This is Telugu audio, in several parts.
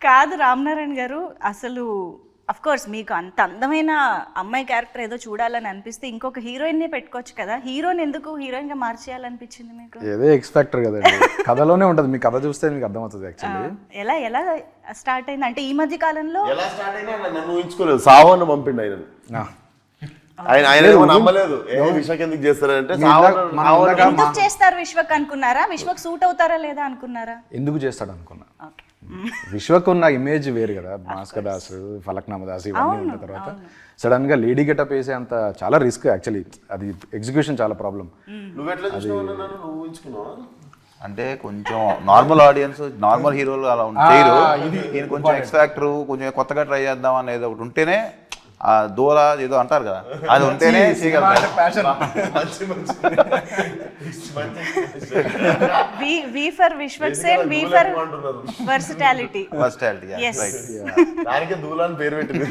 కాదు రామనారాయణ గారు, అసలు అఫ్ కోర్స్ మీకు అంత అందమైన అమ్మాయి క్యారెక్టర్ ఏదో చూడాలని అనిపిస్తే ఇంకొక హీరోయిన్నే పెట్టుకోవచ్చు కదా, హీరోని ఎందుకు హీరోయిన్ గా మార్చేయాలనిపించింది మీకు? ఏదో ఎక్స్పెక్టర్ కదండి, కథలోనే ఉంటుంది, మీ కథ చూస్తే మీకు అర్థమవుతుంది యాక్చువల్లీ. ఎలా ఎలా స్టార్ట్ అయింది అంటే ఈ మధ్య కాలంలో? ఎలా స్టార్ట్ అయినా నన్ను ఊహించుకోలేదు, సావన్న పంపిండు ఆయన నమ్మలేదు. విశ్వక్ ఎందుకు చేస్తారంటే ఎందుకు చేస్తారు విశ్వక్ అనుకున్నారా? విశ్వక్ సూట్ అవుతారా లేదా అనుకున్నారా? ఎందుకు చేస్తాడు అనుకున్నా. విశ్వక్ ఉన్న ఇమేజ్ వేరు కదా, భాస్కర్ దాస్, ఫలక్నామా దాస్ ఇవన్నీ ఉన్న తర్వాత సడన్ గా లేడీ గెటప్ వేసే అంత చాలా రిస్క్ యాక్చువల్లీ, అది ఎగ్జిక్యూషన్ చాలా ప్రాబ్లం. అంటే కొంచెం నార్మల్ ఆడియన్స్, నార్మల్ హీరోలు అలా చేయరు, ఈయన కొంచెం ఎక్స్ ఫ్యాక్టర్, కొంచెం కొత్తగా ట్రై చేద్దాం అనేది ఒకటి ఉంటేనే, ఆ దూర ఏదో అంటారు కదా, అది ఉంటేనే చేయగలుగుతారు. V for Vishwak Sen, V for versatility. Yes. దానికి దూలాన్ని పేరు పెట్టింది.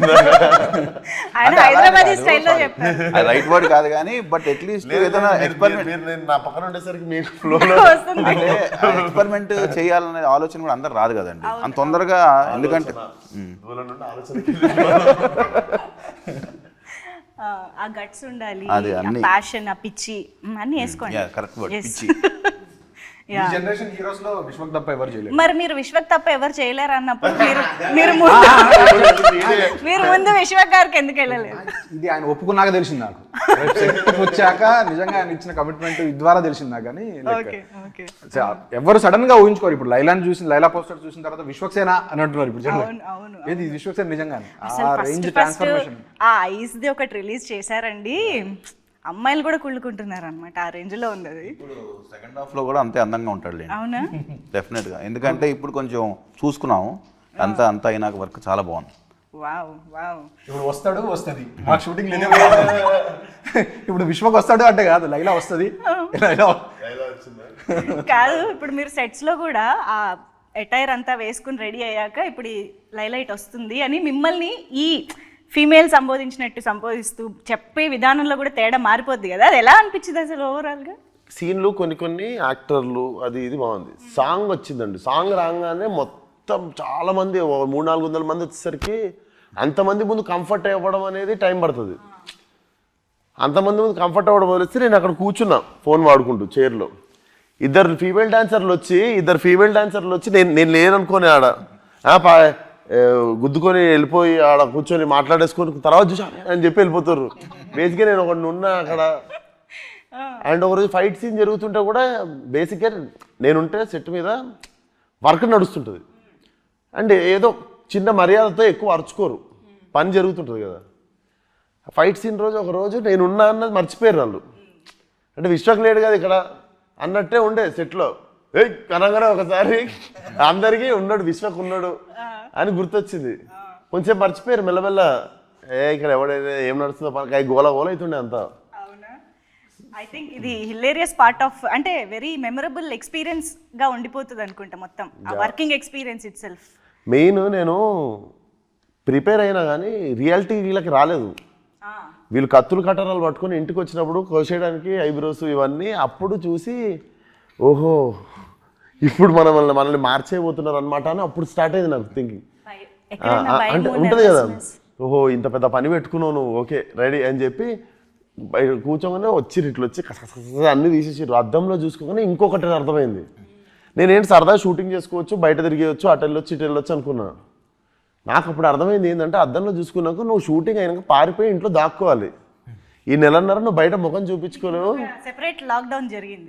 ఆయన హైదరాబాదీ స్టైల్లో చెప్పారు. అది రైట్ వర్డ్ కాదు కానీ బట్ అట్లీస్ట్ ఏదైనా ఎక్స్పెరిమెంట్, నేను నా పక్కన ఉండేసరికి మీకు ఫ్లోలో అంటే ఎక్స్పెరిమెంట్ చేయాలనే ఆలోచన కూడా అందరు రాదు కదండి అంత తొందరగా. ఎందుకంటే ఆ గట్స్ ఉండాలి, ప్యాషన్, ఆ పిచ్చి అన్ని వేసుకోండి. కరెక్ట్ వర్డ్, పిచ్చి. జనరేషన్ హీరోస్ లో విశ్వక్ తప్ప ఎవరు చేయలేరు. మరి మీరు విశ్వక్ తప్ప ఎవరు చేయలేరు అన్నప్పుడు మీరు ముందు విశ్వక్ గారికి ఎందుకు వెళ్ళలేదు? ఇది ఆయన ఒప్పుకున్నాక తెలిసింది నాకు, వచ్చాక నిజంగా ఆయన ఇచ్చిన కమిట్మెంట్ ద్వారా తెలిసింది నాకు. కానీ ఎవరు సడన్ గా ఊహించుకోరు. ఇప్పుడు లైలాని చూసిన, లైలా పోస్టర్ చూసిన తర్వాత విశ్వక్ సేన అని అంటున్నారు ఇప్పుడు జనరల్. ఏది విశ్వక్ సేన నిజంగానే ఆ రేంజ్ ట్రాన్స్ఫర్మేషన్. ఆ ఐస్ ది ఒకటి రిలీజ్ చేశారండి, అమ్మాయిలు కూడా కుళ్ళుకుంటున్నారు అనమాట, ఆ రేంజ్ లో ఉంది అది. ఇప్పుడు సెకండ్ హాఫ్ లో కూడా అంతే అందంగా ఉంటాడు. అవునా? డెఫినెట్ గా, ఎందుకంటే ఇప్పుడు కొంచెం చూసుకున్నాము, అంతా అయినాక వర్క్ చాలా బాగుంది. Wow wow. ఇప్పుడు వస్తాడు, వస్తుంది, మా షూటింగ్ లేదు. ఇప్పుడు విశ్వక్ వస్తాడు అంటే కాదు, లైలా వస్తుంది. కాదు, ఇప్పుడు మీరు సెట్స్ లో కూడా ఆ ఎటైర్ అంతా వేసుకుని రెడీ అయ్యాక ఇప్పుడు ఈ లైలైట్ వస్తుంది అని మిమ్మల్ని ఈ ఫీమేల్ సంబోధించినట్టు సంబోధిస్తూ చెప్పే విధానంలో కూడా తేడా మారిపోద్ది కదా, అది ఎలా అనిపించింది అసలు ఓవరాల్ గా? సీన్లు కొన్ని యాక్టర్లు అది ఇది బాగుంది. సాంగ్ వచ్చిందండి, సాంగ్ రాగానే మొత్తం చాలా మంది 300-400 మంది వచ్చేసరికి అంతమంది ముందు కంఫర్ట్ అవ్వడం అనేది టైం పడుతుంది. అంతమంది ముందు కంఫర్ట్ అవ్వడం వదిలేస్తే నేను అక్కడ కూర్చున్నా ఫోన్ వాడుకుంటూ చైర్లో. ఇద్దరు ఫీమేల్ డాన్సర్లు వచ్చి నేను లేననుకోని ఆడ గుద్దుకొని వెళ్ళిపోయి ఆడ కూర్చొని మాట్లాడేసుకొని తర్వాత చూసా అని చెప్పి వెళ్ళిపోతారు. బేసిక్గా నేను ఒకటి ఉన్నా అక్కడ. అండ్ ఒకరోజు ఫైట్ సీన్ జరుగుతుంటే కూడా బేసిక్గా నేనుంటే సెట్ మీద వర్క్ నడుస్తుంటుంది. అండ్ ఏదో చిన్న మర్యాదతో ఎక్కువ అరుచుకోరు, పని జరుగుతుంటుంది కదా. ఫైట్ సీన్ రోజు ఒకరోజు నేనున్నా అన్నది మర్చిపోయారు వాళ్ళు. అంటే విశ్వక్ లేడు కదా ఇక్కడ అన్నట్టే ఉండే సెట్లో. కనగానే ఒకసారి అందరికీ ఉన్నాడు, విశ్వక్ ఉన్నాడు అని గుర్తొచ్చింది. కొంచెం మర్చిపోయారు మెల్లమెల్ల. ఇక్కడ ఎవడైతే ఏం నడుస్తుందో పని గోల అవుతుండే అంతా. ఐ థింక్ ఇది హిలేరియస్ పార్ట్ ఆఫ్, అంటే వెరీ మెమరబుల్ ఎక్స్పీరియన్స్ గా ఉండిపోతుంది అనుకుంటా మొత్తం ఆ working experience it self. Main నేను ప్రిపేర్ అయినా కానీ రియాలిటీ వీళ్ళకి రాలేదు. వీళ్ళు కత్తులు కట్టరాలు పట్టుకొని ఇంటికి వచ్చినప్పుడు కోసేయడానికి ఐబ్రోస్ ఇవన్నీ అప్పుడు చూసి ఓహో ఇప్పుడు మనల్ని మార్చేయబోతున్నారు అనమాట అని అప్పుడు స్టార్ట్ అయింది నాకు థింకింగ్. అంటే ఉంటుంది కదా, ఓహో ఇంత పెద్ద పని పెట్టుకున్నావు నువ్వు, ఓకే రెడీ అని చెప్పి బయట కూర్చోగానే ఇట్లా వచ్చి అన్నీ తీసేసారు. అద్దంలో చూసుకోగానే ఇంకొకటి అర్థమైంది. నేనేంటి సరదా షూటింగ్ చేసుకోవచ్చు, బయట తిరిగేయచ్చు, అటు వెళ్ళొచ్చు ఇటు వెళ్ళొచ్చు అనుకున్నాను. నాకు అప్పుడు అర్థమైంది ఏంటంటే అద్దంలో చూసుకున్నాక నువ్వు షూటింగ్ అయినాక పారిపోయి ఇంట్లో దాక్కోవాలి. ఈ నెలన్నర నువ్వు బయట ముఖం చూపించుకోలేవు, సెపరేట్ లాక్డౌన్ జరిగింది,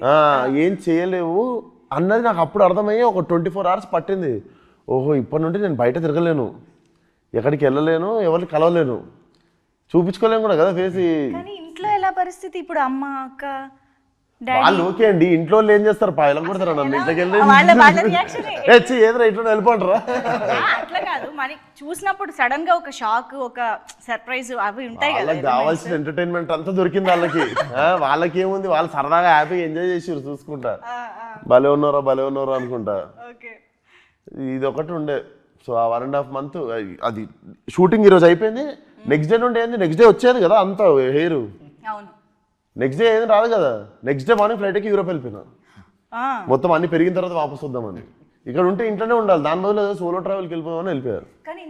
ఏం చేయలేవు అన్నది నాకు అప్పుడు అర్థమయ్యి ఒక 24 hours పట్టింది. ఓహో ఇప్పటి నుండి నేను బయట తిరగలేను, ఎక్కడికి వెళ్ళలేను, ఎవరిని కలవలేను, చూపించుకోలేను కూడా కదా ఫేస్. ఇంట్లో ఎలా పరిస్థితి ఇప్పుడు? అమ్మ అక్క వాళ్ళు ఓకే అండి, ఇంట్లో ఏం చేస్తారు పాయలం కొడతారా నన్ను, ఇంట్లోకి వెళ్ళి ఏదైనా ఇంట్లో వెళ్ళిపోంటారా? అట్లా కాదు, మరి చూసినప్పుడు సడన్ గా ఒక షాక్, ఒక సర్ప్రైజ్ అవి ఉంటాయి కదా. వాళ్ళకి కావాల్సిన ఎంటర్టైన్మెంట్ అంతా దొరికింది వాళ్ళకి ఏముంది, వాళ్ళు సరదాగా హ్యాపీగా ఎంజాయ్ చేసి చూసుకుంటా భలే ఉన్నారో అనుకుంటా. ఇది ఒకటి ఉండే. సో ఆ 1.5 months అది షూటింగ్ ఈరోజు అయిపోయింది. నెక్స్ట్ డే నుండి ఏంది, నెక్స్ట్ డే వచ్చేది కదా అంత హెయిర్, నెక్స్ట్ డే ఏది రాదు కదా. నెక్స్ట్ డే మార్నింగ్ ఫ్లైట్కి యూరోప్ వెళ్ళిపోయినా, మొత్తం అన్ని పెరిగిన తర్వాత వాపస్ వద్దామని. ఇక్కడ ఉంటే ఇంట్లోనే ఉండాలి, దాని బదులు సోలో ట్రావెల్కి వెళ్ళిపోదామని వెళ్ళిపోయారు. కానీ